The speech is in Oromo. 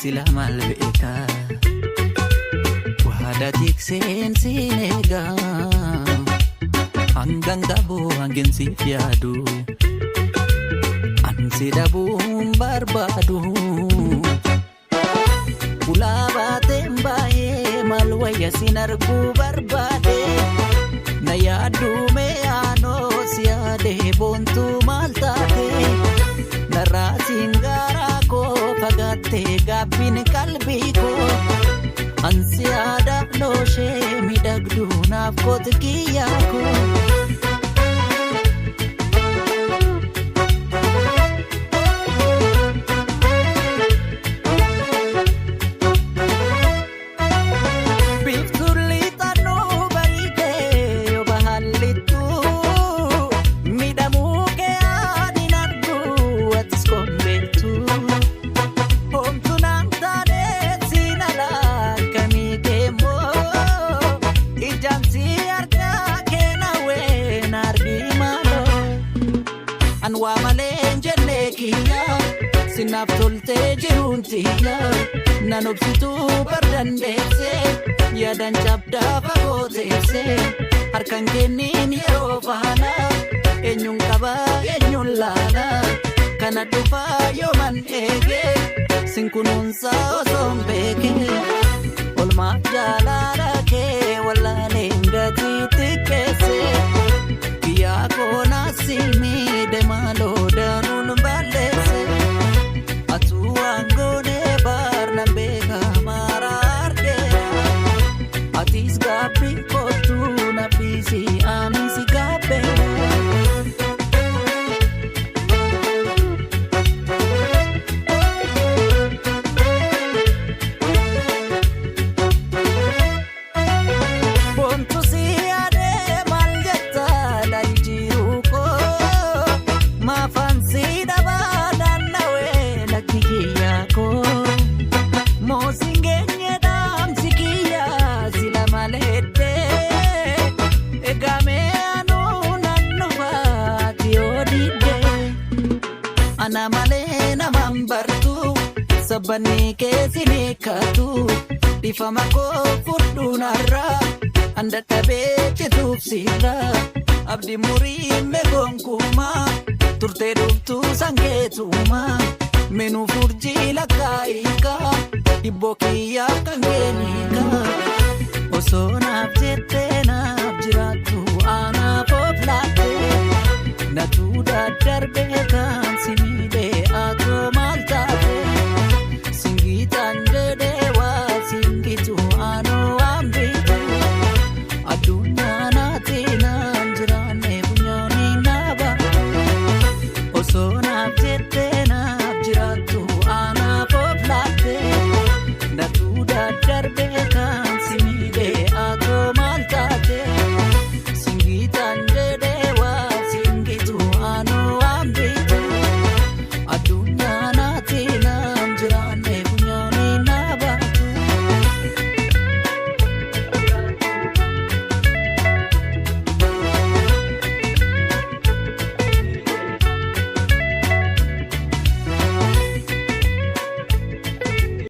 sila malbeeka wahada tiksen sinega hanggang dabo hanggang si fiadu ansi dabu barbadu pula batem bae malwaya sinargu barbade nayadu me ano siade bontu maltate narasin garako pagate gabin kalbiko ansiada no she midagdu nafkot kiyako Sinaftolte jiruntiya nanobsitu bardandese yadan cabda fagotese harkan kennin yero fana enyun kaba enyun lana kana dufa yoman ege sinkununsa osombeke olma jalala ke wala lengati tikese kiya kona simi de malo danun balese Angone barna bega mararde atis gapi kotu na bisi amisi gape bontu siade maljetta daljiruko ma fansi daba mosingenye dam sikia sila malete egame anu nanuwa tiodide ana malena mambartu sabani kesini katu difama ko fudunara anda tabete tupsira abdi muri megonkuma turte duftu sangetuma menu furji lakaika ibokiya kangenika osona jete